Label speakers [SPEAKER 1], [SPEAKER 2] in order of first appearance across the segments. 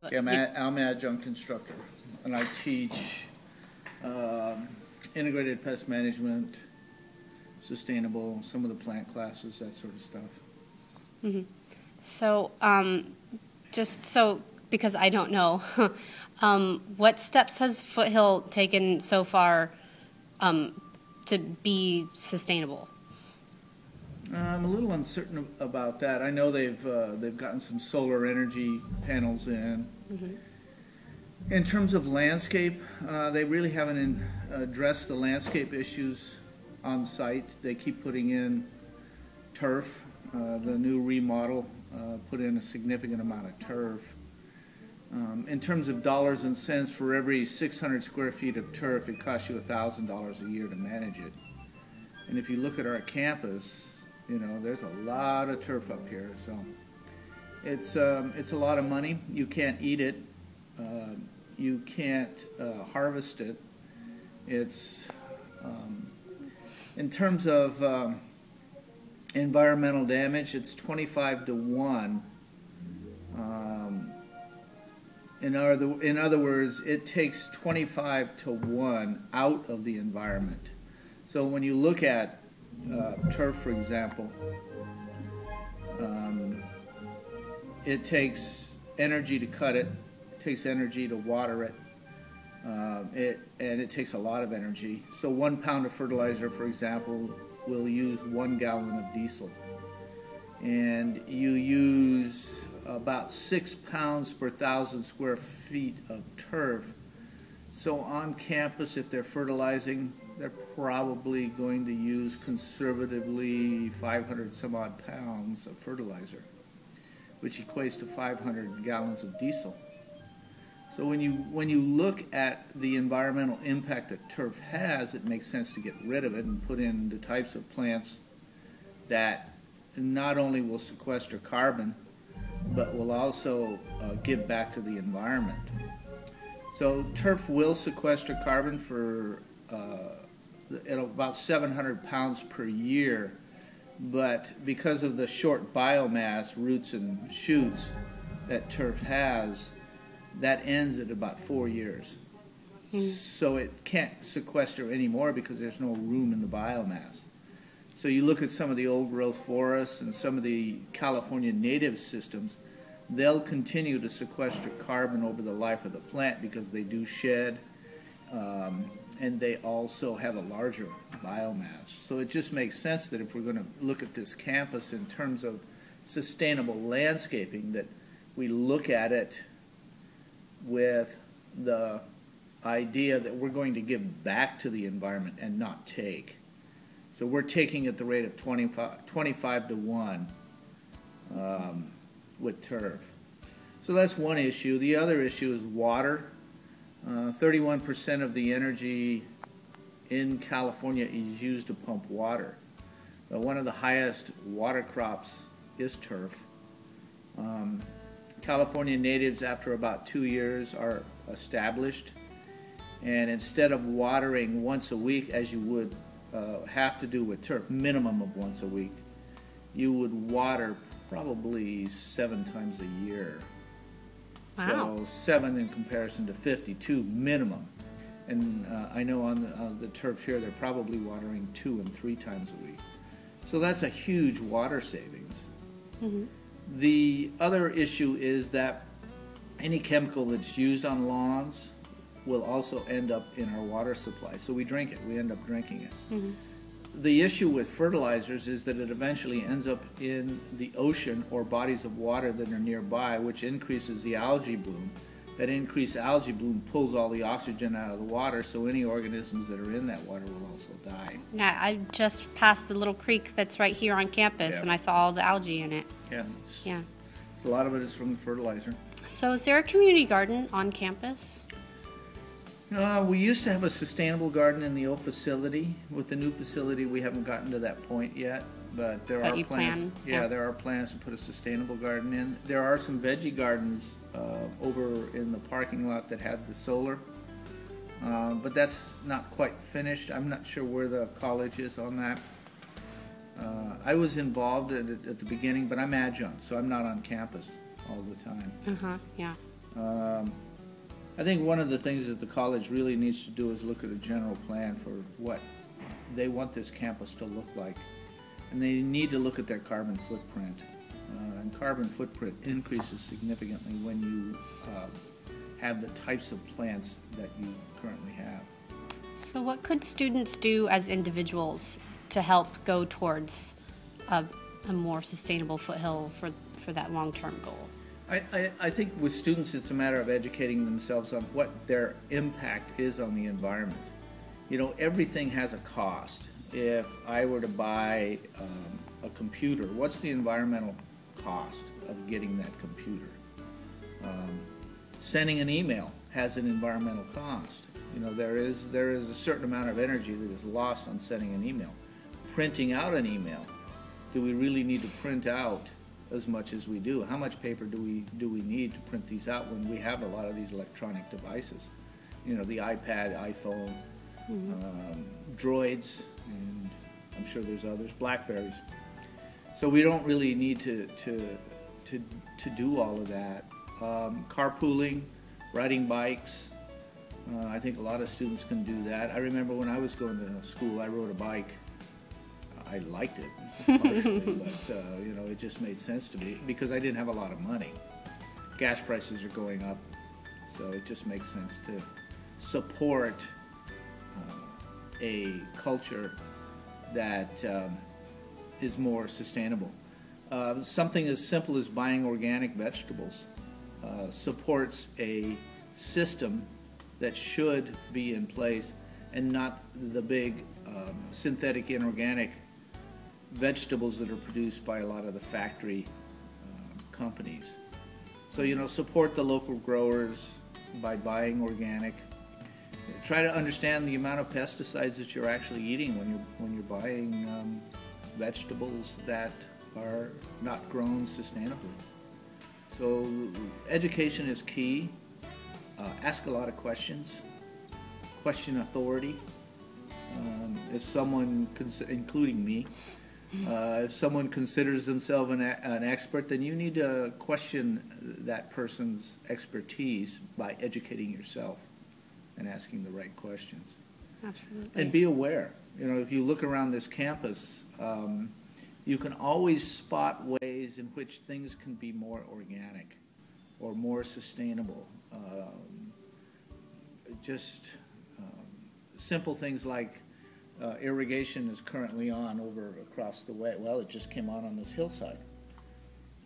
[SPEAKER 1] Yeah, I'm an adjunct instructor, and I teach integrated pest management, sustainable, some of the plant classes, that sort of stuff.
[SPEAKER 2] Mm-hmm. So, just so, because I don't know, what steps has Foothill taken so far to be sustainable?
[SPEAKER 1] I'm a little uncertain about that. I know they've gotten some solar energy panels in.
[SPEAKER 2] Mm-hmm.
[SPEAKER 1] In terms of landscape, they really haven't addressed the landscape issues on site. They keep putting in turf. The new remodel put in a significant amount of turf. In terms of dollars and cents, for every 600 square feet of turf, it costs you $1,000 a year to manage it. And if you look at our campus, you know, there's a lot of turf up here, so it's a lot of money. You can't eat it. You can't harvest it. It's in terms of environmental damage, it's 25 to 1. In other words, it takes 25 to 1 out of the environment. So when you look at turf, for example, it takes energy to cut it, it takes energy to water it, and it takes a lot of energy. So 1 pound of fertilizer, for example, will use 1 gallon of diesel. And you use about 6 pounds per 1,000 square feet of turf. So on campus, if they're fertilizing, they're probably going to use conservatively 500 some odd pounds of fertilizer, which equates to 500 gallons of diesel. So when you look at the environmental impact that turf has, it makes sense to get rid of it and put in the types of plants that not only will sequester carbon, but will also give back to the environment. So turf will sequester carbon for at about 700 pounds per year, but because of the short biomass, roots and shoots, that turf has, that ends at about 4 years. So it can't sequester anymore because there's no room in the biomass. So you look at some of the old growth forests and some of the California native systems, they'll continue to sequester carbon over the life of the plant because they do shed, and they also have a larger biomass. So it just makes sense that if we're going to look at this campus in terms of sustainable landscaping, that we look at it with the idea that we're going to give back to the environment and not take. So we're taking at the rate of 25 to 1 with turf. So that's one issue. The other issue is water. 31% of the energy in California is used to pump water. But one of the highest water crops is turf. California natives, after about 2 years, are established, and instead of watering once a week as you would have to do with turf, minimum of once a week, you would water probably 7 times a year.
[SPEAKER 2] Wow.
[SPEAKER 1] So 7 in comparison to 52 minimum. And I know on the turf here they're probably watering 2 and 3 times a week. So that's a huge water savings.
[SPEAKER 2] Mm-hmm.
[SPEAKER 1] The other issue is that any chemical that's used on lawns will also end up in our water supply. So we drink it, we end up drinking it.
[SPEAKER 2] Mm-hmm.
[SPEAKER 1] The issue with fertilizers is that it eventually ends up in the ocean or bodies of water that are nearby, which increases the algae bloom. That increased algae bloom pulls all the oxygen out of the water, so any organisms that are in that water will also die.
[SPEAKER 2] Yeah, I just passed the little creek that's right here on campus, and I saw all the algae in it.
[SPEAKER 1] Yeah.
[SPEAKER 2] Yeah.
[SPEAKER 1] So a lot of it is from the fertilizer.
[SPEAKER 2] So is there a community garden on campus?
[SPEAKER 1] We used to have a sustainable garden in the old facility. With the new facility, we haven't gotten to that point yet, but there are plans. Yeah, there are plans to put a sustainable garden in. There are some veggie gardens over in the parking lot that have the solar, but that's not quite finished. I'm not sure where the college is on that. I was involved at the beginning, but I'm adjunct, so I'm not on campus all the time.
[SPEAKER 2] Yeah.
[SPEAKER 1] I think one of the things that the college really needs to do is look at a general plan for what they want this campus to look like. And they need to look at their carbon footprint. And carbon footprint increases significantly when you have the types of plants that you currently have.
[SPEAKER 2] So what could students do as individuals to help go towards a more sustainable Foothill for that long-term goal?
[SPEAKER 1] I think with students it's a matter of educating themselves on what their impact is on the environment. You know, everything has a cost. If I were to buy a computer, what's the environmental cost of getting that computer? Sending an email has an environmental cost. You know, there is a certain amount of energy that is lost on sending an email. Printing out an email, do we really need to print out as much as we do? How much paper do we need to print these out when we have a lot of these electronic devices? You know, the iPad, iPhone, Droids, and I'm sure there's others, Blackberries. So we don't really need to do all of that. Carpooling, riding bikes. I think a lot of students can do that. I remember when I was going to school, I rode a bike. I liked it partially, but you know, it just made sense to me because I didn't have a lot of money. Gas prices are going up, so it just makes sense to support a culture that is more sustainable. Something as simple as buying organic vegetables supports a system that should be in place and not the big synthetic inorganic vegetables that are produced by a lot of the factory companies. So, you know, support the local growers by buying organic. Try to understand the amount of pesticides that you're actually eating when you're buying vegetables that are not grown sustainably. So education is key. Ask a lot of questions. Question authority. If someone, including me, if someone considers themselves an expert, then you need to question that person's expertise by educating yourself and asking the right questions.
[SPEAKER 2] Absolutely.
[SPEAKER 1] And be aware. You know, if you look around this campus, you can always spot ways in which things can be more organic or more sustainable. Just simple things like irrigation is currently on over across the way. Well, it just came on this hillside.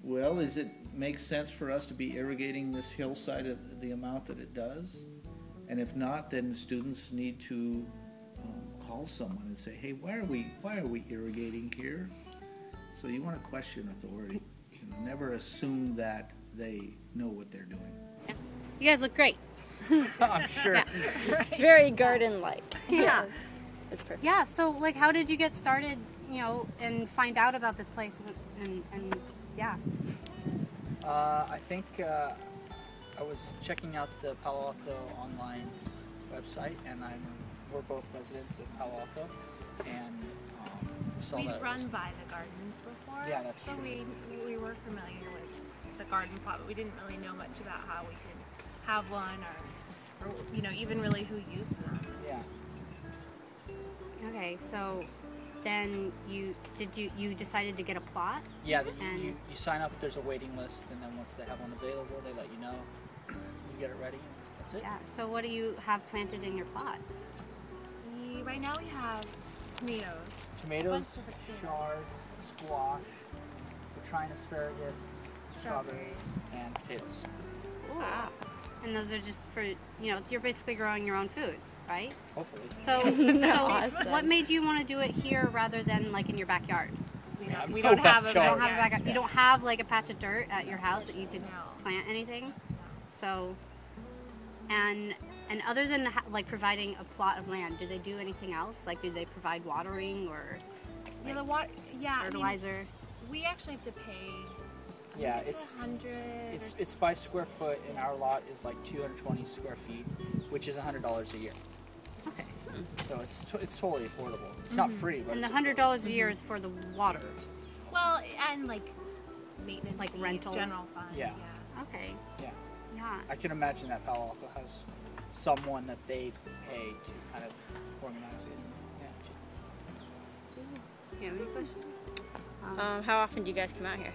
[SPEAKER 1] Well, does it make sense for us to be irrigating this hillside at the amount that it does? And if not, then students need to call someone and say, hey, why are we irrigating here? So you want to question authority. You know, never assume that they know what they're doing.
[SPEAKER 2] You guys look great.
[SPEAKER 3] I'm sure.
[SPEAKER 2] Yeah.
[SPEAKER 4] Very garden-like.
[SPEAKER 2] Yeah.
[SPEAKER 4] It's perfect.
[SPEAKER 2] Yeah, so like how did you get started, you know, and find out about this place and yeah.
[SPEAKER 3] I think I was checking out the Palo Alto online website, and we're both residents of Palo Alto, and saw
[SPEAKER 5] We'd
[SPEAKER 3] that
[SPEAKER 5] run by the gardens before,
[SPEAKER 3] Yeah, that's
[SPEAKER 5] so
[SPEAKER 3] true.
[SPEAKER 5] we were familiar with the garden plot, but we didn't really know much about how we could have one, or you know, even really who used them.
[SPEAKER 3] Yeah.
[SPEAKER 2] Okay, so then you decided to get a plot?
[SPEAKER 3] Yeah,
[SPEAKER 2] And-
[SPEAKER 3] you sign up, there's a waiting list, and then once they have one available, they let you know. You get it ready, and that's it.
[SPEAKER 2] Yeah. So what do you have planted in your plot?
[SPEAKER 5] Right now we have tomatoes.
[SPEAKER 3] Tomatoes,
[SPEAKER 5] Bunch of potatoes.
[SPEAKER 3] chard, squash, we're trying asparagus, strawberries, and potatoes.
[SPEAKER 2] Wow. And those are just for, you know, you're basically growing your own food, right?
[SPEAKER 3] Hopefully.
[SPEAKER 2] So,
[SPEAKER 4] Awesome.
[SPEAKER 2] what made you want to do it here rather than like in your backyard?
[SPEAKER 5] 'Cause we
[SPEAKER 3] Yeah,
[SPEAKER 5] don't,
[SPEAKER 3] no
[SPEAKER 5] we don't have a
[SPEAKER 3] backyard.
[SPEAKER 2] You don't have a
[SPEAKER 5] backyard.
[SPEAKER 2] backyard. You don't have like a patch of dirt at your house that you could
[SPEAKER 5] No.
[SPEAKER 2] plant anything. So, and other than like providing a plot of land, do they do anything else? Like, do they provide watering or
[SPEAKER 5] Yeah, the water. Yeah, I mean,
[SPEAKER 2] fertilizer?
[SPEAKER 5] we actually have to pay.
[SPEAKER 3] Yeah,
[SPEAKER 5] it's 100.
[SPEAKER 3] it's by square foot, and our lot is like 220 square feet, which is $100 a year.
[SPEAKER 2] Okay.
[SPEAKER 3] So it's totally affordable. It's not free, but
[SPEAKER 2] And the
[SPEAKER 3] it's
[SPEAKER 2] $100 a year is for the water.
[SPEAKER 5] Well, and like maintenance,
[SPEAKER 2] Like
[SPEAKER 5] fees,
[SPEAKER 2] rental.
[SPEAKER 5] general fund.
[SPEAKER 3] Yeah.
[SPEAKER 2] Okay.
[SPEAKER 3] Yeah.
[SPEAKER 2] Yeah, Yeah.
[SPEAKER 3] I can imagine that Palo Alto has someone that they pay to kind of organize it.
[SPEAKER 2] You have any questions?
[SPEAKER 4] How often do you guys come out here?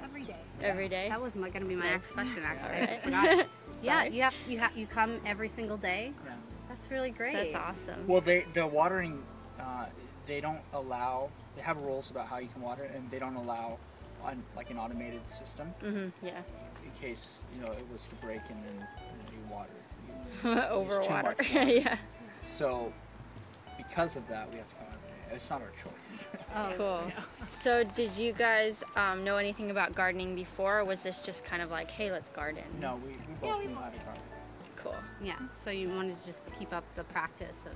[SPEAKER 5] Every day.
[SPEAKER 4] Every day?
[SPEAKER 2] That was going to be my next question, actually.
[SPEAKER 4] All right.
[SPEAKER 2] I forgot. Yeah,
[SPEAKER 4] Sorry.
[SPEAKER 2] you come every single day.
[SPEAKER 3] Yeah.
[SPEAKER 2] That's really great.
[SPEAKER 4] That's awesome.
[SPEAKER 3] Well, the watering, they don't allow. They have rules about how you can water it, and they don't allow like an automated system
[SPEAKER 4] Yeah.
[SPEAKER 3] in case it was to break and then you water it.
[SPEAKER 4] Overwater.
[SPEAKER 3] Much water.
[SPEAKER 4] Yeah.
[SPEAKER 3] So because of that, we have to come out every day. It's not our choice.
[SPEAKER 2] Oh,
[SPEAKER 4] Cool.
[SPEAKER 2] yeah.
[SPEAKER 4] So did you guys know anything about gardening before, or was this just kind of like, hey, let's garden?
[SPEAKER 3] No, we both knew how to garden.
[SPEAKER 4] Cool.
[SPEAKER 2] Yeah, so you wanted to just keep up the practice of,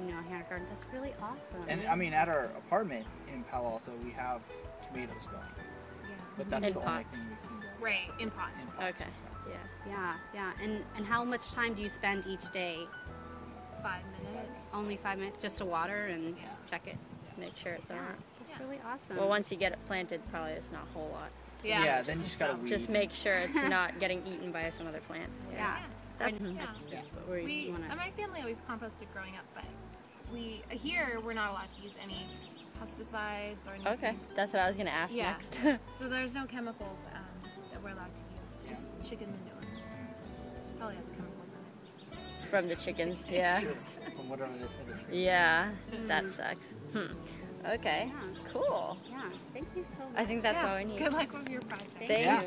[SPEAKER 3] Yeah.
[SPEAKER 2] hand garden. That's really awesome.
[SPEAKER 3] And I mean, at our apartment in Palo Alto, we have tomatoes going.
[SPEAKER 5] Yeah.
[SPEAKER 3] But that's
[SPEAKER 4] In
[SPEAKER 3] the only
[SPEAKER 4] pots.
[SPEAKER 3] thing we can grow.
[SPEAKER 5] Right, in pots.
[SPEAKER 3] In pots,
[SPEAKER 4] Okay.
[SPEAKER 3] exactly.
[SPEAKER 4] Yeah.
[SPEAKER 2] Yeah. And how much time do you spend each day?
[SPEAKER 5] 5 minutes.
[SPEAKER 2] Only 5 minutes just to water and
[SPEAKER 5] Yeah.
[SPEAKER 2] check it?
[SPEAKER 4] Make sure it's on.
[SPEAKER 2] That's really awesome.
[SPEAKER 4] Well, once you get it planted, probably there's not a whole lot.
[SPEAKER 5] Yeah.
[SPEAKER 3] Then you just gotta weed.
[SPEAKER 4] Just make sure it's not getting eaten by some other plant.
[SPEAKER 2] Yeah.
[SPEAKER 4] That's
[SPEAKER 5] Yeah.
[SPEAKER 2] That's what we want to...
[SPEAKER 5] My family always composted growing up, but here we're not allowed to use any pesticides or anything.
[SPEAKER 4] okay. That's what I was gonna ask
[SPEAKER 5] Yeah.
[SPEAKER 4] next.
[SPEAKER 5] So there's no chemicals that we're allowed to use. Just chicken manure. So probably has chemicals in it.
[SPEAKER 4] From the chickens. Yeah.
[SPEAKER 3] From whatever they finish.
[SPEAKER 4] Yeah. That sucks. Okay.
[SPEAKER 2] Yeah.
[SPEAKER 4] Cool.
[SPEAKER 2] Yeah, thank you so much.
[SPEAKER 4] I think that's all I need.
[SPEAKER 5] Good luck with your project.
[SPEAKER 4] Thank
[SPEAKER 3] Yeah.
[SPEAKER 4] you.